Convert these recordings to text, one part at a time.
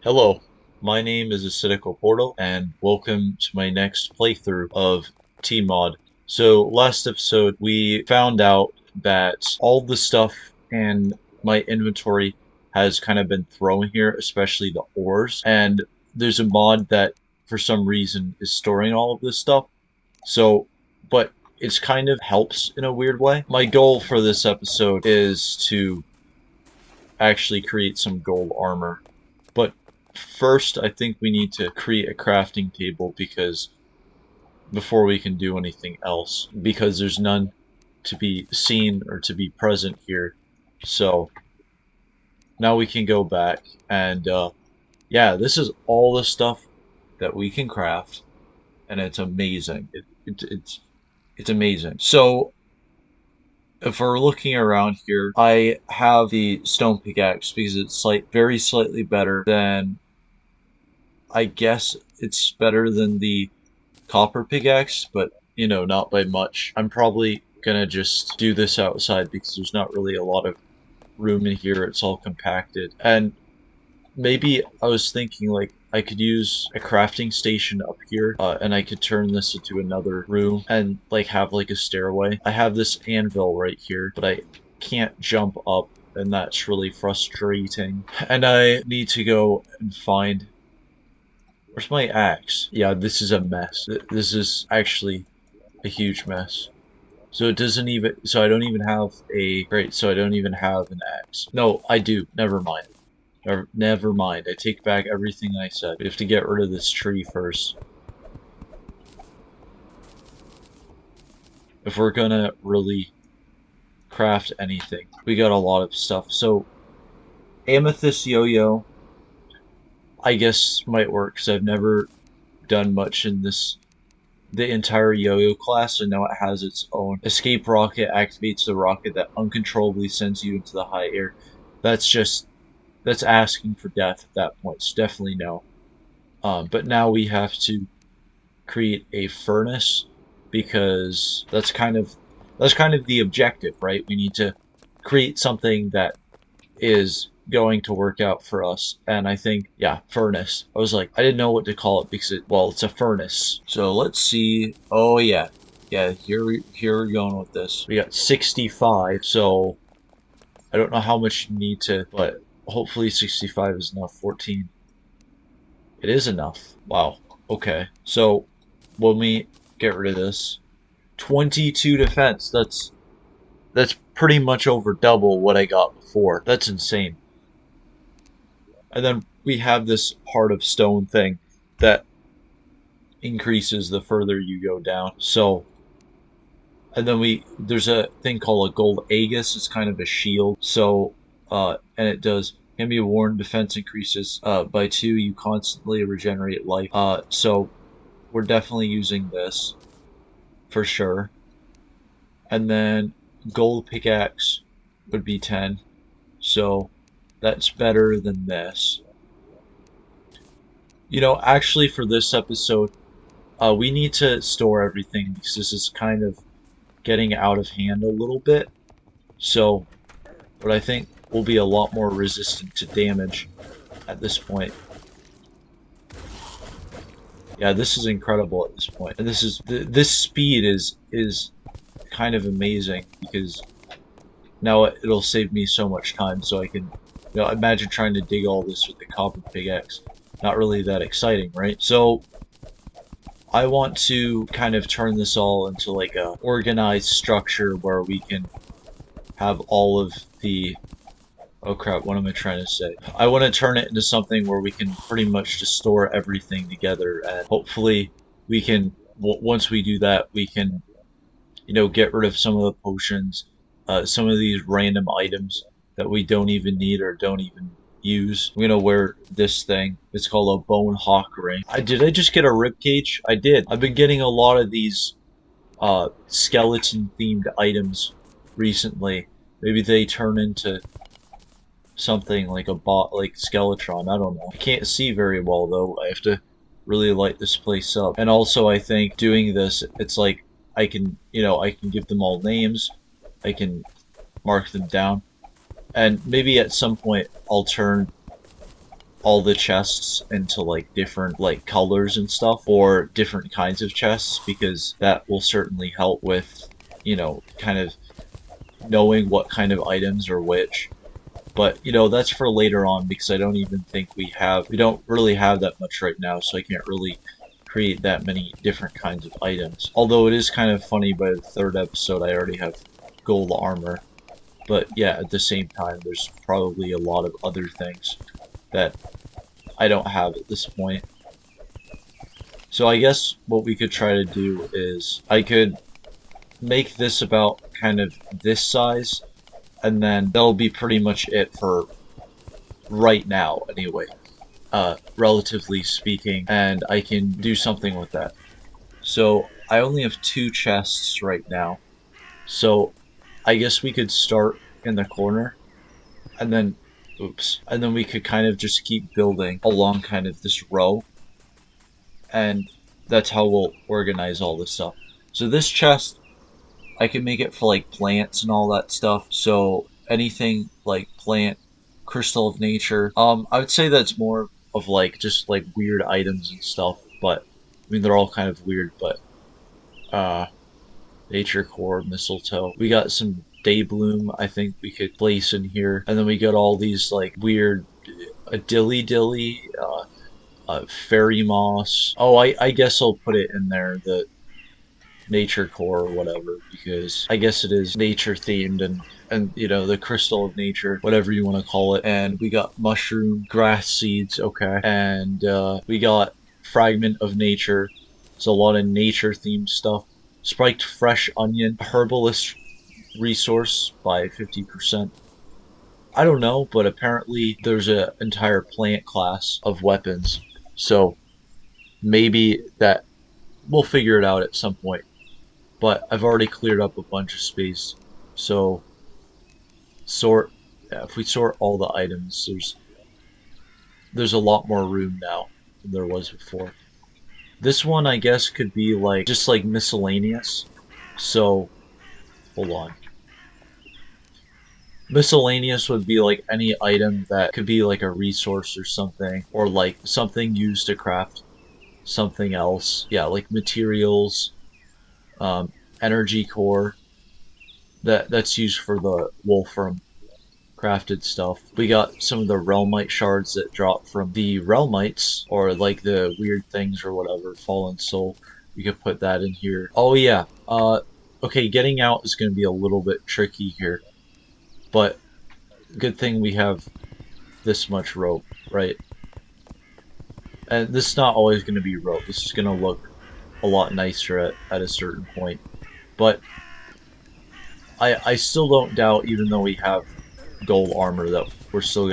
Hello, my name is Acidical Portal, and welcome to my next playthrough of TMOD. So, last episode, we found out that all the stuff in my inventory has kind of been thrown here, especially the ores, and there's a mod that, for some reason, is storing all of this stuff. So, but it's kind of helps in a weird way. My goal for this episode is to actually create some gold armor. But first, I think we need to create a crafting table because before we can do anything else, because there's none to be seen or to be present here. So now we can go back and yeah, this is all the stuff that we can craft, and it's amazing. It's amazing. So if we're looking around here, I have the stone pickaxe because it's like very slightly better than, I guess it's better than the copper pickaxe, but you know, not by much. I'm probably gonna just do this outside because there's not really a lot of room in here. It's all compacted. And maybe I was thinking like I could use a crafting station up here, and I could turn this into another room and like have like a stairway. I have this anvil right here, but I can't jump up, and that's really frustrating. And I need to go and find, where's my axe? Yeah, this is a mess. This is actually a huge mess. So it doesn't even, so I don't even have a, great, so I don't even have an axe. No, I do. Never mind. Never mind. I take back everything I said. We have to get rid of this tree first. If we're gonna really craft anything, we got a lot of stuff. So, amethyst yo-yo, I guess might work because I've never done much in the entire yo-yo class, and now it has its own escape rocket. Activates the rocket that uncontrollably sends you into the high air. That's asking for death at that point. It's definitely no. But now we have to create a furnace because that's kind of the objective, right? We need to create something that is going to work out for us. And I think, yeah, furnace. I was like, I didn't know what to call it because well, it's a furnace. So let's see. Oh yeah. Yeah, here we're going with this. We got 65, so I don't know how much you need to, but hopefully 65 is enough. 14. It is enough. Wow. Okay. So when we get rid of this, 22 defense. That's pretty much over double what I got before. That's insane. And then we have this heart of stone thing that increases the further you go down. So, and then there's a thing called a gold aegis. It's kind of a shield. So, and it does, can be worn. Defense increases by 2. You constantly regenerate life. So we're definitely using this for sure. And then gold pickaxe would be 10. So that's better than this. You know, actually, for this episode, we need to store everything because this is kind of getting out of hand a little bit. So, but I think we'll be a lot more resistant to damage at this point. Yeah, this is incredible at this point, and this speed is kind of amazing because now it'll save me so much time. So I can, you know, imagine trying to dig all this with the copper pickaxe. Not really that exciting, right? So I want to kind of turn this all into like a organized structure where we can have all of the, oh crap, what am I trying to say? I want to turn it into something where we can pretty much just store everything together, and hopefully we can, once we do that, we can, you know, get rid of some of the potions, some of these random items that we don't even need or don't even use. I'm gonna wear this thing. It's called a bone hawk ring. Did I just get a rib cage? I did. I've been getting a lot of these skeleton themed items recently. Maybe they turn into something like a bot, like Skeletron. I don't know. I can't see very well though. I have to really light this place up. And also, I think doing this, it's like I can, you know, I can give them all names. I can mark them down, and maybe at some point I'll turn all the chests into like different like colors and stuff, or different kinds of chests, because that will certainly help with, kind of knowing what kind of items are which. But that's for later on, because I don't even think we don't really have that much right now, so I can't really create that many different kinds of items. Although it is kind of funny, by the third episode I already have gold armor. But yeah, at the same time, there's probably a lot of other things that I don't have at this point. So I guess what we could try to do is I could make this about kind of this size, and then that'll be pretty much it for right now anyway, relatively speaking, and I can do something with that. So I only have two chests right now, so I guess we could start in the corner, and then, oops, and then we could kind of just keep building along kind of this row, and that's how we'll organize all this stuff. So this chest, I can make it for like plants and all that stuff. So anything like plant, crystal of nature. I would say that's more of like just like weird items and stuff. But I mean, they're all kind of weird. But uh, nature core, mistletoe. We got some day bloom. I think we could place in here, and then we got all these like weird, a dilly dilly. Fairy moss. Oh, I guess I'll put it in there. The nature core or whatever, because I guess it is nature themed, and the crystal of nature, whatever you want to call it. And we got mushroom, grass seeds, okay, and we got fragment of nature. So a lot of nature themed stuff. Spiked fresh onion, herbalist resource by 50%. I don't know, but apparently there's an entire plant class of weapons. So maybe that we'll figure it out at some point. But I've already cleared up a bunch of space. So sort, yeah, if we sort all the items, there's a lot more room now than there was before. This one, I guess, could be like just like miscellaneous. So hold on. Miscellaneous would be like any item that could be like a resource or something, or like something used to craft something else. Yeah, like materials, um, energy core that's used for the wolfram crafted stuff. We got some of the realmite shards that drop from the realmites, or like the weird things or whatever, fallen soul. We could put that in here. Oh yeah. Okay, getting out is going to be a little bit tricky here, but good thing we have this much rope, right? And this is not always going to be rope. This is going to look a lot nicer at a certain point. But I still don't doubt, even though we have gold armor, that we're still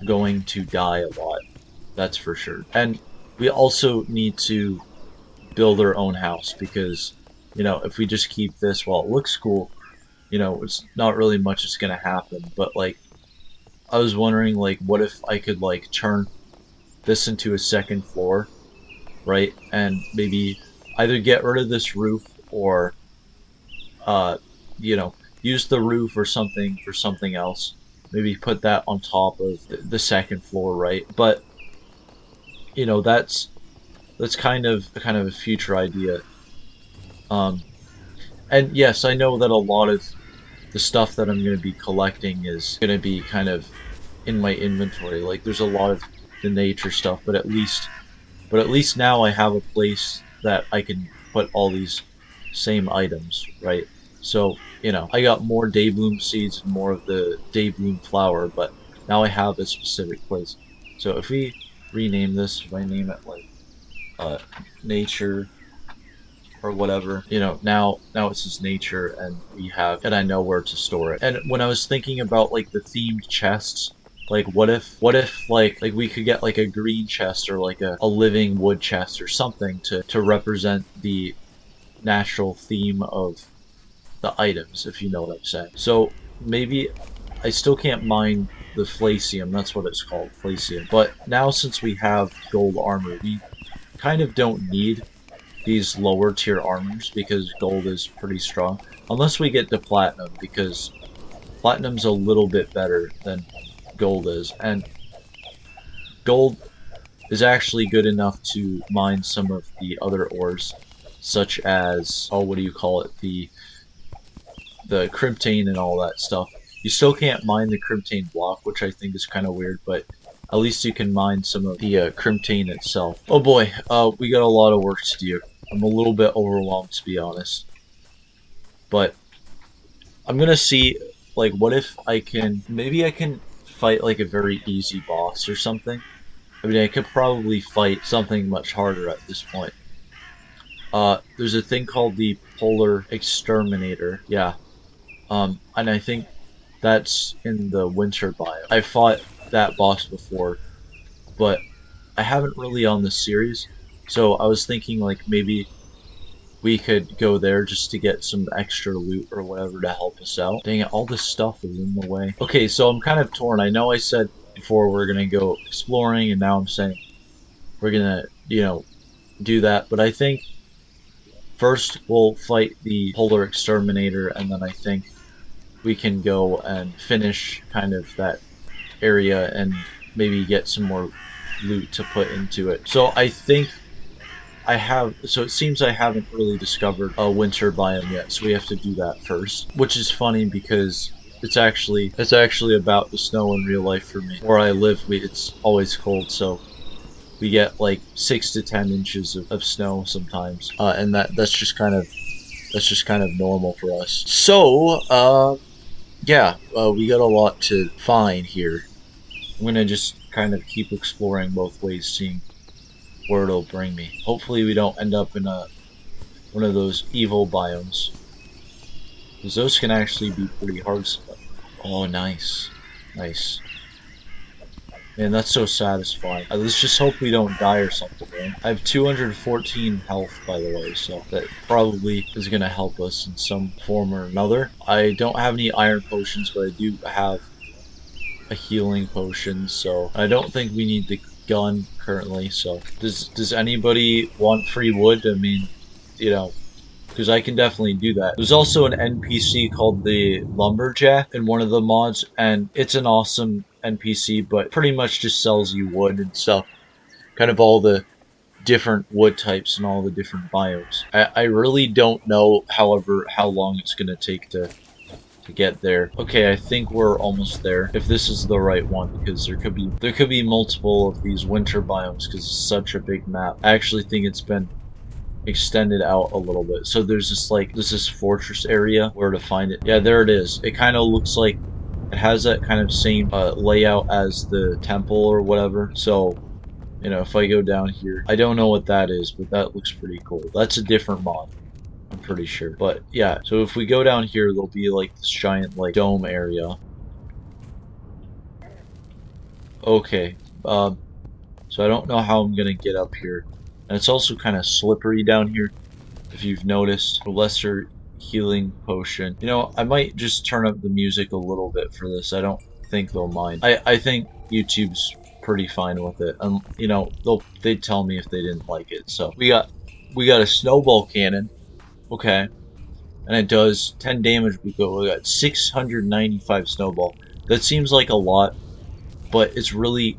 going to die a lot. That's for sure. And we also need to build our own house, because if we just keep this, well, it looks cool, it's not really much that's gonna happen. But like, I was wondering, like, what if I could like turn this into a second floor, right? And maybe either get rid of this roof, or uh you know use the roof or something for something else. Maybe put that on top of the second floor, right? But that's kind of a future idea. Um, and yes, I know that a lot of the stuff that I'm going to be collecting is going to be kind of in my inventory. Like there's a lot of the nature stuff, but at least now I have a place that I can put all these same items, right? So, I got more daybloom seeds and more of the daybloom flower, but now I have a specific place. So if we rename this, if I name it like uh, nature or whatever, now it says nature, and I know where to store it. And when I was thinking about like the themed chests, like what if like we could get like a green chest, or like a living wood chest or something to represent the natural theme of the items, if you know what I'm saying. So maybe I still can't mine the Flacium, that's what it's called, Flacium. But now, since we have gold armor, we kind of don't need these lower tier armors, because gold is pretty strong. Unless we get to platinum, because platinum's a little bit better than gold is. And gold is actually good enough to mine some of the other ores, such as, oh, what do you call it? The cryptane and all that stuff. You still can't mine the cryptane block, which I think is kind of weird, but at least you can mine some of the cryptane itself. Oh boy, we got a lot of work to do. I'm a little bit overwhelmed, to be honest. But I'm gonna see, like, what if I can, maybe I can fight like a very easy boss or something. I mean, I could probably fight something much harder at this point. There's a thing called the Polar Exterminator. Yeah. And I think that's in the winter biome. I fought that boss before, but I haven't really on the series. So I was thinking like maybe we could go there just to get some extra loot or whatever to help us out. Dang it, all this stuff is in the way. Okay, so I'm kind of torn. I know I said before we're gonna go exploring, and now I'm saying we're gonna, do that. But I think first we'll fight the Polar Exterminator, and then I think we can go and finish kind of that area and maybe get some more loot to put into it. So I think so it seems I haven't really discovered a winter biome yet, so we have to do that first. Which is funny because it's actually about the snow in real life for me. Where I live, it's always cold, so we get like 6 to 10 inches of snow sometimes, and that's just kind of normal for us. So, yeah, we got a lot to find here. I'm gonna just kind of keep exploring both ways, seeing where it'll bring me. Hopefully, we don't end up in one of those evil biomes, because those can actually be pretty hard. Oh, nice, nice. Man, that's so satisfying. Let's just hope we don't die or something, man. I have 214 health, by the way, so that probably is gonna help us in some form or another. I don't have any iron potions, but I do have a healing potion, so I don't think we need the gun currently. So does anybody want free wood? I mean, you know, because I can definitely do that. There's also an NPC called the Lumberjack in one of the mods, and it's an awesome NPC, but pretty much just sells you wood and stuff. Kind of all the different wood types and all the different biomes. I really don't know, however, how long it's going to take to get there. Okay, I think we're almost there. If this is the right one, because there could be multiple of these winter biomes because it's such a big map. I actually think it's been extended out a little bit. So there's this fortress area where to find it. Yeah, there it is. It kind of looks like it has that kind of same layout as the temple or whatever. So, if I go down here, I don't know what that is, but that looks pretty cool. That's a different mod, I'm pretty sure. But yeah, so if we go down here, there'll be like this giant like dome area. Okay, so I don't know how I'm gonna get up here. And it's also kind of slippery down here, if you've noticed. A lesser healing potion. I might just turn up the music a little bit for this. I don't think they'll mind. I think YouTube's pretty fine with it. They'd tell me if they didn't like it. So we got a snowball cannon. Okay. And it does 10 damage. We got 695 snowball. That seems like a lot, but it's really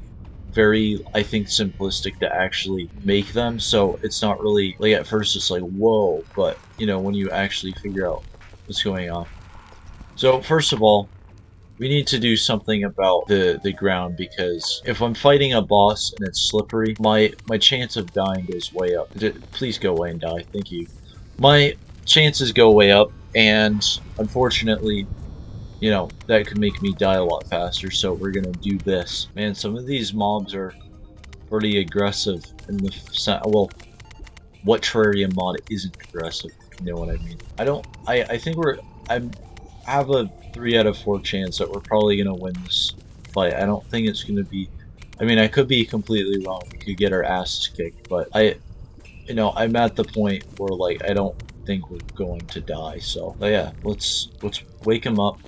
very, I think, simplistic to actually make them. So it's not really like at first it's like whoa, but when you actually figure out what's going on. So first of all, we need to do something about the ground, because if I'm fighting a boss and it's slippery, my chance of dying goes way up. Please go away and die. Thank you. My chances go way up, and unfortunately, that could make me die a lot faster, so we're gonna do this. Man, some of these mobs are pretty aggressive in well, what Terraria mod isn't aggressive, if you know what I mean. I think I have a 3 out of 4 chance that we're probably gonna win this fight. I don't think it's gonna be, I mean, I could be completely wrong. We could get our asses kicked, but I'm at the point where, like, I don't think we're going to die, so. But yeah, let's wake him up.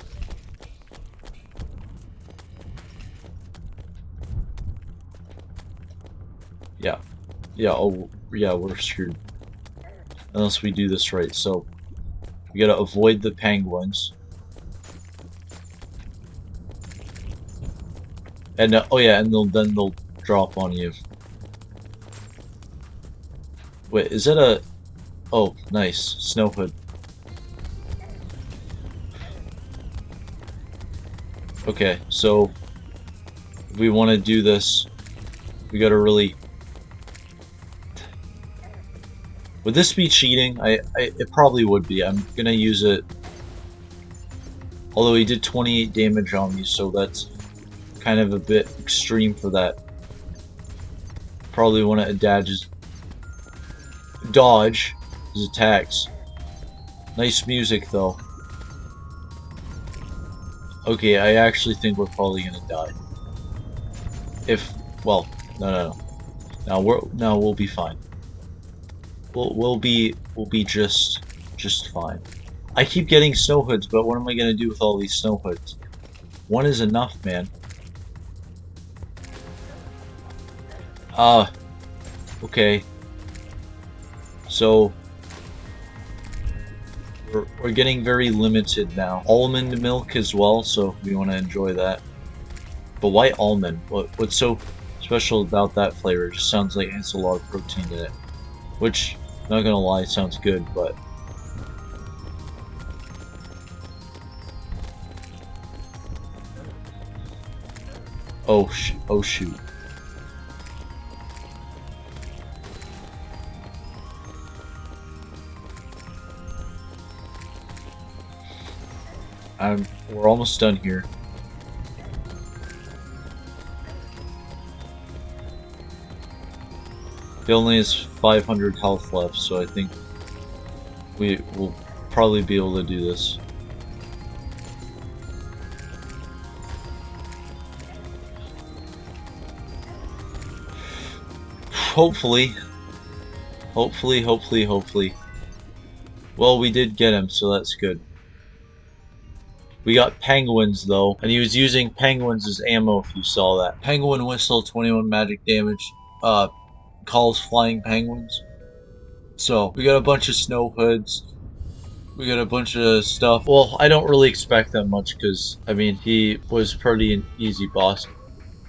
Yeah. Yeah, oh, yeah, we're screwed. Unless we do this right, so we gotta avoid the penguins. And, oh yeah, and then they'll drop on you. Wait, is that a... Oh, nice. Snow hood. Okay, so if we want to do this, we gotta really... Would this be cheating? It probably would be. I'm gonna use it. Although he did 28 damage on me, so that's kind of a bit extreme for that. Probably want to dodge his attacks. Nice music though. Okay, I actually think we're probably gonna die. Well, no. Now we'll be fine. We'll be just fine. I keep getting snow hoods, but what am I gonna do with all these snow hoods? One is enough, man. Okay. So we're getting very limited now. Almond milk as well, so we want to enjoy that. But why almond? What's so special about that flavor? It just sounds like it has a lot of protein in it. Which, not gonna lie, sounds good, but... Oh shoot. We're almost done here. He only has 500 health left, so I think we will probably be able to do this. Hopefully. Well, we did get him, so that's good. We got penguins though, and he was using penguins as ammo if you saw that. Penguin whistle, 21 magic damage, calls flying penguins. So, we got a bunch of snow hoods. We got a bunch of stuff. Well, I don't really expect that much because, I mean, he was pretty an easy boss.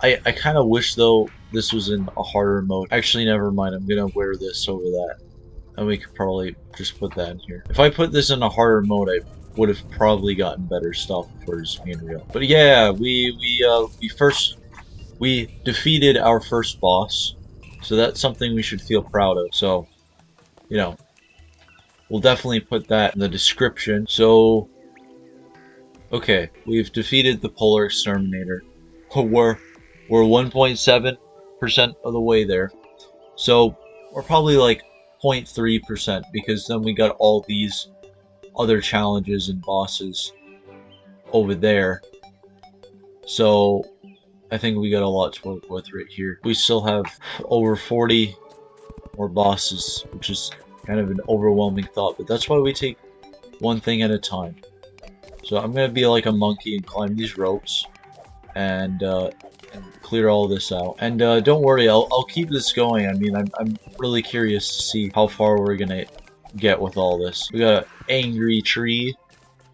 I kind of wish though this was in a harder mode. Actually, never mind. I'm gonna wear this over that. And we could probably just put that in here. If I put this in a harder mode, I would have probably gotten better stuff for just being real. But yeah, we defeated our first boss, so that's something we should feel proud of. So, you know, we'll definitely put that in the description. So, okay, we've defeated the Polar Exterminator. We're 1.7% of the way there, so we're probably like 0.3% because then we got all these other challenges and bosses over there. So I think we got a lot to work with right here. We still have over 40 more bosses, which is kind of an overwhelming thought, but that's why we take one thing at a time. So I'm gonna be like a monkey and climb these ropes and clear all this out. And don't worry, I'll keep this going. I mean, I'm really curious to see how far we're gonna get with all this. We got an angry tree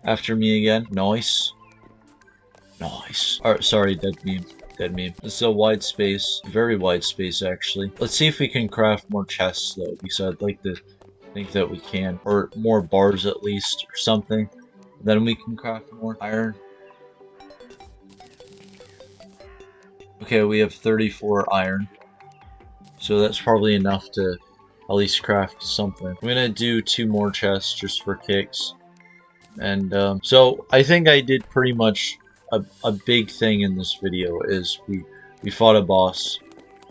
after me again. Nice. Alright, sorry, dead meme. This is a wide space, very wide space actually. Let's see if we can craft more chests though, because I'd like to think that we can, or more bars at least, or something. Then we can craft more iron. Okay, we have 34 iron, so that's probably enough to at least craft something. I'm gonna do 2 more chests just for kicks. And so I think I did pretty much a big thing in this video is we fought a boss,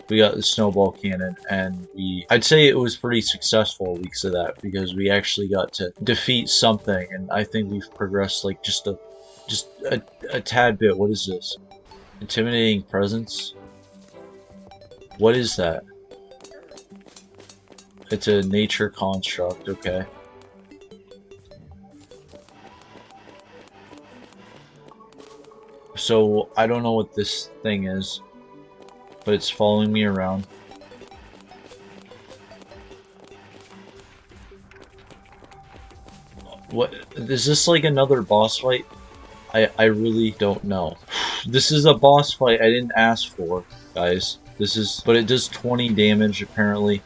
we got the snowball cannon, and I'd say it was pretty successful because of that, because we actually got to defeat something, and I think we've progressed like just a tad bit. What is this? Intimidating presence? What is that? It's a nature construct, okay. So, I don't know what this thing is, but it's following me around. What? Is this like another boss fight? I really don't know. This is a boss fight I didn't ask for, guys. But it does 20 damage apparently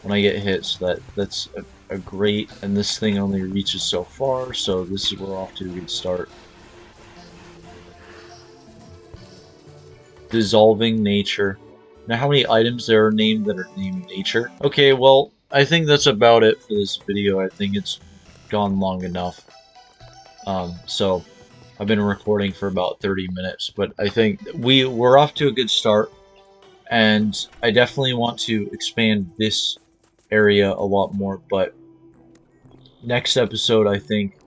when I get hit, so that's a great, and this thing only reaches so far, so this is we're off to a good start. Dissolving nature. Now how many items there are named that are named nature? Okay, well, I think that's about it for this video. I think it's gone long enough. So I've been recording for about 30 minutes, but I think we're off to a good start, and I definitely want to expand this area a lot more, but next episode I think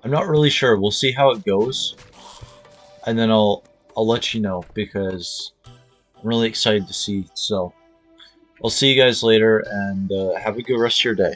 I'm not really sure. We'll see how it goes, and then I'll let you know because I'm really excited to see. So I'll see you guys later, and have a good rest of your day.